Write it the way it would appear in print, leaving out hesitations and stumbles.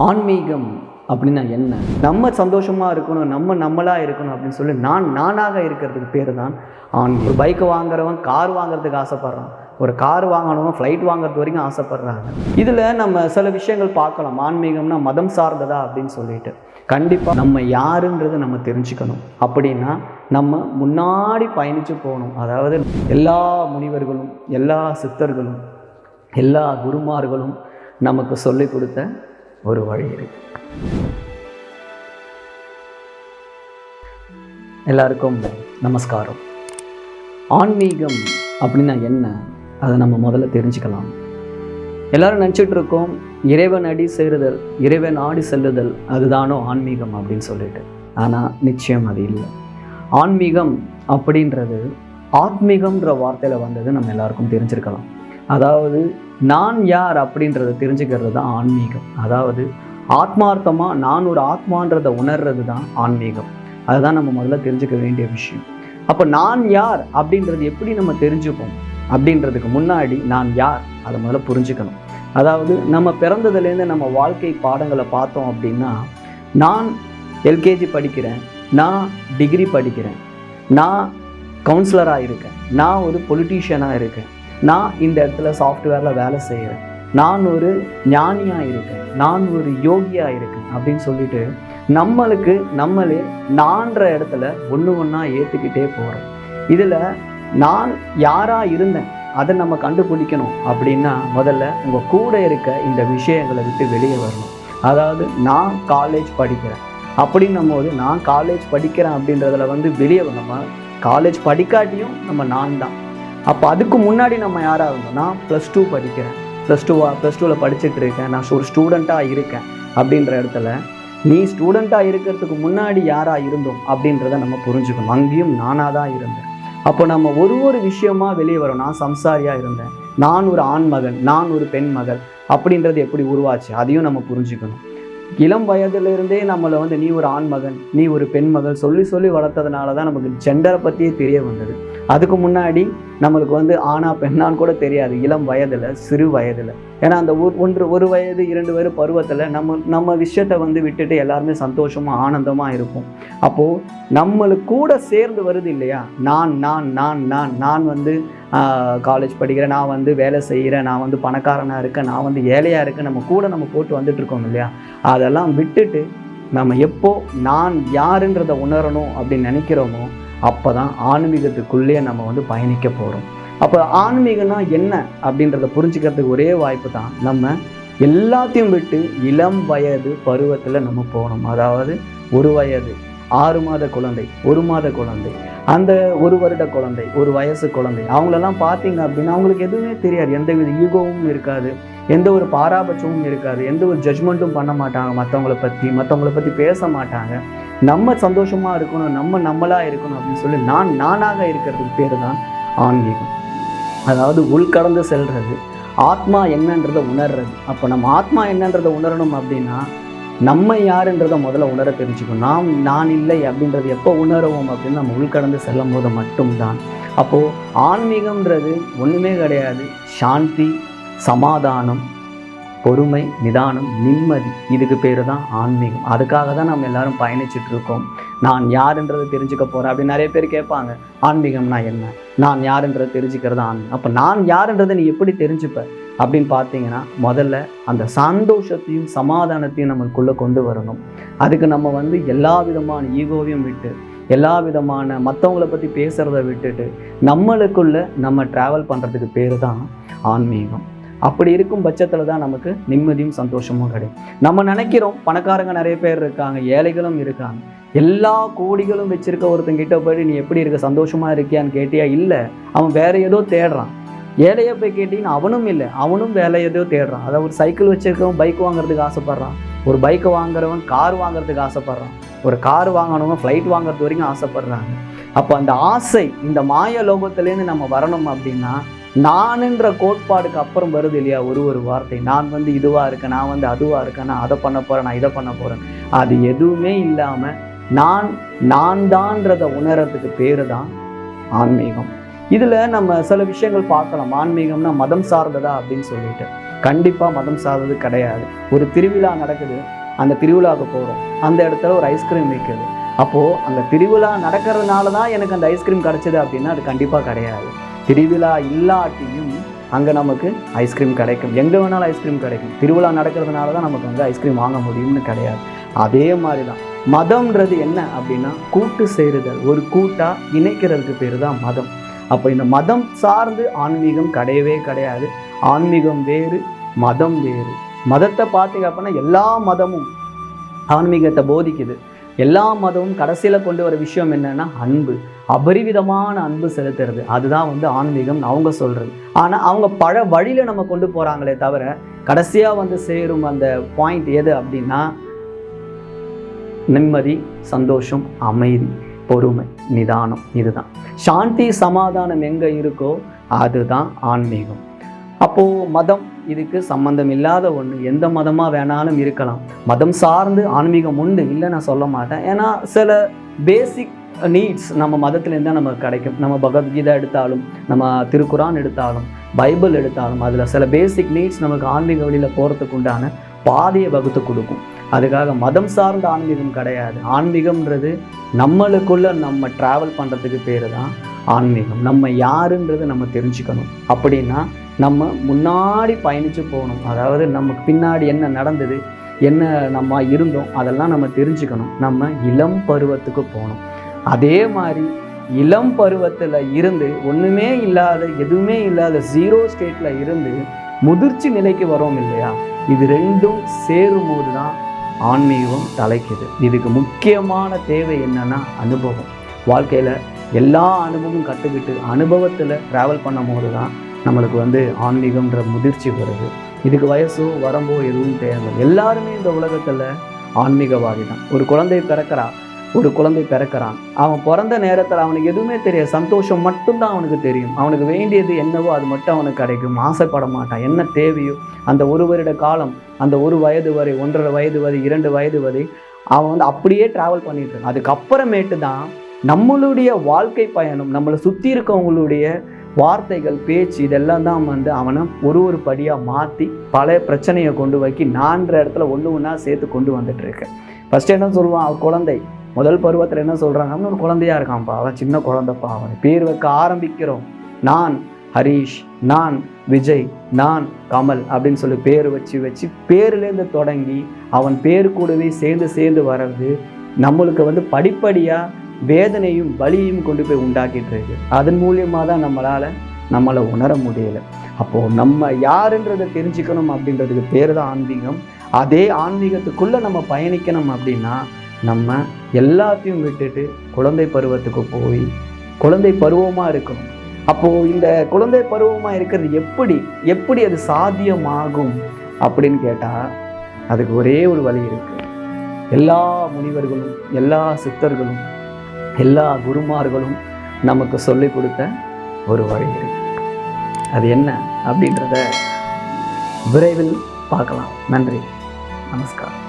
ஆன்மீகம் அப்படின்னா என்ன? நம்ம சந்தோஷமாக இருக்கணும், நம்மளாக இருக்கணும் அப்படின்னு சொல்லி நானாக இருக்கிறதுக்கு பேர் தான் ஆன்மீகம். ஒரு பைக்கு வாங்குறவன் கார் வாங்குறதுக்கு ஆசைப்பட்றான், ஒரு கார் வாங்கணும் ஃப்ளைட் வாங்குறது வரைக்கும் ஆசைப்படுறாங்க. இதில் நம்ம சில விஷயங்கள் பார்க்கலாம். ஆன்மீகம்னா மதம் சார்ந்ததா அப்படின்னு சொல்லிட்டு கண்டிப்பாக நம்ம யாருன்றது நம்ம தெரிஞ்சுக்கணும். அப்படின்னா நம்ம முன்னாடி பயணித்து போகணும். அதாவது எல்லா முனிவர்களும், எல்லா சித்தர்களும், எல்லா குருமார்களும் நமக்கு சொல்லிக் கொடுத்த ஒரு வழி இருக்கு. எல்லாருக்கும் நமஸ்காரம். ஆன்மீகம் அப்படின்னா என்ன, அதை நம்ம முதல்ல தெரிஞ்சுக்கலாம். எல்லாரும் நினச்சிட்டு இருக்கோம் இறைவன் அடி சேருதல், இறைவன் ஆடி செல்லுதல் அதுதானோ ஆன்மீகம் அப்படின்னு சொல்லிட்டு. ஆனால் நிச்சயம் அது இல்லை. ஆன்மீகம் அப்படின்றது ஆத்மீகம்ன்ற வார்த்தையில் வந்தது நம்ம எல்லாருக்கும் தெரிஞ்சிருக்கலாம். அதாவது நான் யார் அப்படின்றத தெரிஞ்சுக்கிறது தான் ஆன்மீகம். அதாவது ஆத்மார்த்தமாக நான் ஒரு ஆத்மான்றதை உணர்றது தான் ஆன்மீகம். அதுதான் நம்ம முதல்ல தெரிஞ்சுக்க வேண்டிய விஷயம். அப்போ நான் யார் அப்படின்றது எப்படி நம்ம தெரிஞ்சுப்போம் அப்படின்றதுக்கு முன்னாடி நான் யார் அதை முதல்ல புரிஞ்சுக்கணும். அதாவது நம்ம பிறந்ததுலேருந்து நம்ம வாழ்க்கை பாடங்களை பார்த்தோம் அப்படின்னா, நான் எல்கேஜி படிக்கிறேன், நான் டிகிரி படிக்கிறேன், நான் கவுன்சிலராக இருக்கேன், நான் ஒரு பொலிட்டீஷியனாக இருக்கேன், நான் இந்த இடத்துல சாஃப்ட்வேரில் வேலை செய்கிறேன், நான் ஒரு ஞானியாக இருக்கேன், நான் ஒரு யோகியாக இருக்கேன் அப்படின்னு சொல்லிட்டு நம்மளே நான்ற இடத்துல ஒன்று ஒன்றா ஏற்றுக்கிட்டே போகிறோம். இதில் நான் யாராக இருந்தேன் அதை நம்ம கண்டுபிடிக்கணும் அப்படின்னா முதல்ல உங்கள் கூட இருக்க இந்த விஷயங்களை விட்டு வெளியே வரணும். அதாவது நான் காலேஜ் படிக்கிறேன் அப்படின்னும் போது நான் காலேஜ் படிக்கிறேன் அப்படின்றதுல வெளியே நம்ம காலேஜ் படிக்காட்டியும் நம்ம நான் தான். அப்போ அதுக்கு முன்னாடி நம்ம யாராக இருந்தோம், நான் +2 படிக்கிறேன், +2 +2ல் படிச்சுட்டு இருக்கேன், நான் ஒரு ஸ்டூடெண்ட்டாக இருக்கேன் அப்படின்ற இடத்துல நீ ஸ்டூடெண்ட்டாக இருக்கிறதுக்கு முன்னாடி யாராக இருந்தோம் அப்படின்றத நம்ம புரிஞ்சுக்கணும். அங்கேயும் நானாக தான் இருந்தேன். அப்போ நம்ம ஒரு விஷயமா வெளியே வரோம். நான் சம்சாரியாக இருந்தேன், நான் ஒரு ஆண் மகன், நான் ஒரு பெண் மகள் அப்படின்றது எப்படி உருவாச்சு அதையும் நம்ம புரிஞ்சுக்கணும். இளம் வயதிலிருந்தே நம்மளை நீ ஒரு ஆண் மகன், நீ ஒரு பெண் மகள் சொல்லி வளர்த்ததுனால தான் நமக்கு ஜெண்டரை பற்றியே தெரிய வந்தது. அதுக்கு முன்னாடி நம்மளுக்கு ஆணா பெண்ணான்னு கூட தெரியாது இளம் வயதில், சிறு வயதில். ஏன்னா அந்த ஒரு வயது 2 வயது பருவத்தில் நம்ம விஷயத்தை விட்டுட்டு எல்லாருமே சந்தோஷமாக ஆனந்தமாக இருப்போம். அப்போது நம்மளுக்கு கூட சேர்ந்து வருது இல்லையா, நான் காலேஜ் படிக்கிறேன், நான் வேலை செய்கிறேன், நான் பணக்காரனாக இருக்கேன், நான் ஏழையாக இருக்கேன், நம்ம போட்டு வந்துட்டுருக்கோம் இல்லையா. அதெல்லாம் விட்டுட்டு நம்ம எப்போ நான் யாருன்றதை உணரணும் அப்படின்னு நினைக்கிறோமோ அப்போ தான் ஆன்மீகத்துக்குள்ளே நம்ம பயணிக்க போகிறோம். அப்போ ஆன்மீகம்னா என்ன அப்படின்றத புரிஞ்சுக்கிறதுக்கு ஒரே வாய்ப்பு தான் நம்ம எல்லாத்தையும் விட்டு இளம் வயது பருவத்தில் நம்ம போகணும். அதாவது 1 வயது 6 மாத குழந்தை, 1 மாத குழந்தை, அந்த 1 வருட குழந்தை, 1 வயசு குழந்தை, அவங்களெல்லாம் பார்த்தீங்க அப்படின்னா அவங்களுக்கு எதுவுமே தெரியாது. எந்தவித ஈகோவும் இருக்காது, எந்த ஒரு பாராபட்சமும் இருக்காது, எந்த ஒரு ஜட்ஜ்மெண்ட்டும் பண்ண மாட்டாங்க, மற்றவங்கள பற்றி பேச மாட்டாங்க. நம்ம சந்தோஷமாக இருக்கணும், நம்மளாக இருக்கணும் அப்படின்னு சொல்லி நானாக இருக்கிறதுக்கு பேர் தான் ஆன்மீகம். அதாவது உள்கடந்து செல்றது, ஆத்மா என்னன்றதை உணர்றது. அப்போ நம்ம ஆத்மா என்னன்றதை உணரணும் அப்படின்னா நம்ம யாருன்றதை முதல்ல உணர தெரிஞ்சுக்கணும். நான் இல்லை அப்படின்றது எப்போ உணருவோம் அப்படின்னு நம்ம உள்கடந்து செல்லும் போது மட்டும்தான். அப்போது ஆன்மீகம்ன்றது ஒன்றுமே கிடையாது. சாந்தி, சமாதானம், பொறுமை, நிதானம், நிம்மதி, இதுக்கு பேர் தான் ஆன்மீகம். அதுக்காக தான் நம்ம எல்லாரும் பயணிச்சுட்டு இருக்கோம். நான் யாருன்றதை தெரிஞ்சுக்க போகிறேன் அப்படின்னு நிறைய பேர் கேட்பாங்க. ஆன்மீகம்னா என்ன, நான் யாருன்றதை தெரிஞ்சுக்கிறது ஆன்மீகம். அப்போ நான் யாருன்றதை நீ எப்படி தெரிஞ்சுப்ப அப்படின்னு பார்த்தீங்கன்னா முதல்ல அந்த சந்தோஷத்தையும் சமாதானத்தையும் நம்மளுக்குள்ளே கொண்டு வரணும். அதுக்கு நம்ம எல்லா விதமான ஈகோவையும் விட்டு, எல்லா விதமான மற்றவங்களை பற்றி பேசுகிறத விட்டுட்டு நம்மளுக்குள்ளே நம்ம ட்ராவல் பண்ணுறதுக்கு பேர் தான் ஆன்மீகம். அப்படி இருக்கும் பட்சத்தில் தான் நமக்கு நிம்மதியும் சந்தோஷமும் கிடைக்கும். நம்ம நினைக்கிறோம் பணக்காரங்க நிறைய பேர் இருக்காங்க, ஏழைகளும் இருக்காங்க. எல்லா கோடிகளும் வச்சிருக்க ஒருத்தங்கிட்ட போய் நீ எப்படி இருக்க, சந்தோஷமாக இருக்கியான்னு கேட்டியா? இல்லை, அவன் வேற ஏதோ தேடுறான். ஏழையை போய் கேட்டிங்கன்னா அவனும் இல்லை, அவனும் வேலை ஏதோ தேடுறான். அதாவது ஒரு சைக்கிள் வச்சிருக்கவன் பைக் வாங்குறதுக்கு ஆசைப்பட்றான், ஒரு பைக்கை வாங்குறவன் கார் வாங்குறதுக்கு ஆசைப்பட்றான், ஒரு கார் வாங்கணுவன் ஃப்ளைட் வாங்குறது வரைக்கும் ஆசைப்படுறாங்க. அப்போ அந்த ஆசை, இந்த மாய லோகத்திலேருந்து நம்ம வரணும் அப்படின்னா நான்ன்ற கோட்பாடுக்கு அப்புறம் வருது இல்லையா ஒரு வார்த்தை. நான் இதுவாக இருக்கேன், நான் அதுவாக இருக்கேன், நான் அதை பண்ண போகிறேன், நான் இதை பண்ண போகிறேன். அது எதுவுமே இல்லாமல் நான் தான்றதை உணர்றதுக்கு பேர் தான் ஆன்மீகம். இதில் நம்ம சில விஷயங்கள் பார்க்கலாம். ஆன்மீகம்னா மதம் சார்ந்ததா அப்படின்னு சொல்லிட்டு கண்டிப்பாக மதம் சார்ந்தது கிடையாது. ஒரு திருவிழா நடக்குது, அந்த திருவிழாவுக்கு போகிறோம், அந்த இடத்துல ஒரு ஐஸ்கிரீம் விற்குது. அப்போது அந்த திருவிழா நடக்கிறதுனால தான் எனக்கு அந்த ஐஸ்கிரீம் கிடச்சிது அப்படின்னா அது கண்டிப்பாக கிடையாது. திருவிழா இல்லாட்டியும் அங்கே நமக்கு ஐஸ்கிரீம் கிடைக்கும், எங்கே வேணாலும் ஐஸ்கிரீம் கிடைக்கும். திருவிழா நடக்கிறதுனால தான் நமக்கு வந்து ஐஸ்கிரீம் வாங்க முடியும்னு கிடையாது. அதே மாதிரி தான் மதம்ன்றது என்ன அப்படின்னா கூட்டு சேருதல், ஒரு கூட்டாக இணைக்கிறதுக்கு பேர் தான் மதம். அப்போ இந்த மதம் சார்ந்து ஆன்மீகம் கிடையவே கிடையாது. ஆன்மீகம் வேறு, மதம் வேறு. மதத்தை பார்த்தீங்க அப்படின்னா எல்லா மதமும் ஆன்மீகத்தை போதிக்குது. எல்லா மதமும் கடைசியில் கொண்டு வர விஷயம் என்னன்னா அன்பு, அபரிவிதமான அன்பு செலுத்துறது. அதுதான் வந்து ஆன்மீகம் அவங்க சொல்கிறது. ஆனால் அவங்க பல வழியில் நம்ம கொண்டு போகிறாங்களே தவிர கடைசியாக வந்து சேரும் அந்த பாயிண்ட் எது அப்படின்னா நிம்மதி, சந்தோஷம், அமைதி, பொறுமை, நிதானம். இதுதான் சாந்தி, சமாதானம் எங்கே இருக்கோ அதுதான் ஆன்மீகம். அப்போது மதம் இதுக்கு சம்பந்தம் இல்லாத ஒன்று. எந்த மதமாக வேணாலும் இருக்கலாம். மதம் சார்ந்து ஆன்மீகம் உண்டு, இல்லை நான் சொல்ல மாட்டேன். ஏன்னா சில பேசிக் நீட்ஸ் நம்ம மதத்துலேருந்து தான் நமக்கு கிடைக்கும். நம்ம பகவத்கீதை எடுத்தாலும், நம்ம திருக்குரான் எடுத்தாலும், பைபிள் எடுத்தாலும், அதில் சில பேசிக் நீட்ஸ் நமக்கு ஆன்மீக வழியில் போகிறதுக்கு உண்டான பாதையை வகுத்து கொடுக்கும். அதுக்காக மதம் சார்ந்த ஆன்மீகம் கிடையாது. ஆன்மீகம்ன்றது நம்மளுக்குள்ள நம்ம ட்ராவல் பண்ணுறதுக்கு பேர் தான் ஆன்மீகம். நம்ம யாருன்றது நம்ம தெரிஞ்சுக்கணும். அப்படின்னா நம்ம முன்னாடி பயணித்து போகணும். அதாவது நமக்கு பின்னாடி என்ன நடந்தது, என்ன நம்ம இருந்தோம், அதெல்லாம் நம்ம தெரிஞ்சுக்கணும். நம்ம இளம் பருவத்துக்கு போகணும். அதே மாதிரி இளம் பருவத்தில் இருந்து ஒன்றுமே இல்லாத, எதுவுமே இல்லாத ஜீரோ ஸ்டேட்டில் இருந்து முதிர்ச்சி நிலைக்கு வரோம் இல்லையா, இது ரெண்டும் சேரும்போது தான் ஆன்மீகம் தலைக்குது. இதுக்கு முக்கியமான தேவை என்னன்னா அனுபவம். வாழ்க்கையில் எல்லா அனுபவமும் கற்றுக்கிட்டு அனுபவத்தில் ட்ராவல் பண்ணும் போது தான் நம்மளுக்கு வந்து ஆன்மீகம்ன்ற முதிர்ச்சி வருது. இதுக்கு வயசோ வரம்போ எதுவும் தேவை. எல்லாருமே இந்த உலகத்தில் ஆன்மீகவாதி தான். ஒரு குழந்தை பிறக்கிறான், அவன் பிறந்த நேரத்தில் அவனுக்கு எதுவுமே தெரியாது, சந்தோஷம் மட்டும்தான் அவனுக்கு தெரியும். அவனுக்கு வேண்டியது என்னவோ அது மட்டும் அவனுக்கு கிடைக்கும். ஆசைப்பட மாட்டான். என்ன தேவையோ அந்த ஒரு வருட காலம், அந்த 1 வயது வரை, 1.5 வயது வரை, 2 வயது வரை அவன் வந்து அப்படியே ட்ராவல் பண்ணிட்டு இருக்கான். அதுக்கப்புறமேட்டு தான் நம்மளுடைய வாழ்க்கை பயணம், நம்மளை சுற்றி இருக்கவங்களுடைய வார்த்தைகள், பேச்சு, இதெல்லாம் தான் வந்து அவனை ஒரு படியாக மாற்றி பல பிரச்சனையை கொண்டு வைக்கி நான்ற இடத்துல ஒன்றா சேர்த்து கொண்டு வந்துட்டு இருக்கேன். ஃபஸ்ட்டு என்ன சொல்லுவான், அவன் குழந்தை. முதல் பருவத்தில் என்ன சொல்கிறாங்க, அவன் ஒரு குழந்தையாக இருக்கான்ப்பா, அவன் சின்ன குழந்தைப்பா. அவன் பேர் வைக்க ஆரம்பிக்கிறோம். நான் ஹரீஷ், நான் விஜய், நான் கமல் அப்படின்னு சொல்லி பேர் வச்சு பேர்லேருந்து தொடங்கி அவன் பேர் கூடவே சேர்ந்து வர்றது நம்மளுக்கு வந்து படிப்படியாக வேதனையும் வலியும் கொண்டு போய் உண்டாக்கிட்டு இருக்கு. அதன் மூலியமாக தான் நம்மளை உணர முடியலை. அப்போது நம்ம யாருன்றதை தெரிஞ்சுக்கணும் அப்படின்றதுக்கு பேர் தான் ஆன்மீகம். அதே ஆன்மீகத்துக்குள்ளே நம்ம பயணிக்கணும் அப்படின்னா நம்ம எல்லாத்தையும் விட்டுட்டு குழந்தை பருவத்துக்கு போய் குழந்தை பருவமாக இருக்கணும். அப்போது இந்த குழந்தை பருவமாக இருக்கிறது எப்படி அது சாத்தியமாகும் அப்படின்னு கேட்டால் அதுக்கு ஒரே ஒரு வழி இருக்குது. எல்லா முனிவர்களும், எல்லா சித்தர்களும், எல்லா குருமார்களும் நமக்கு சொல்லிக் கொடுத்த ஒரு வழி இருக்கு. அது என்ன அப்படின்றத விரைவில் பார்க்கலாம். நன்றி, நமஸ்காரம்.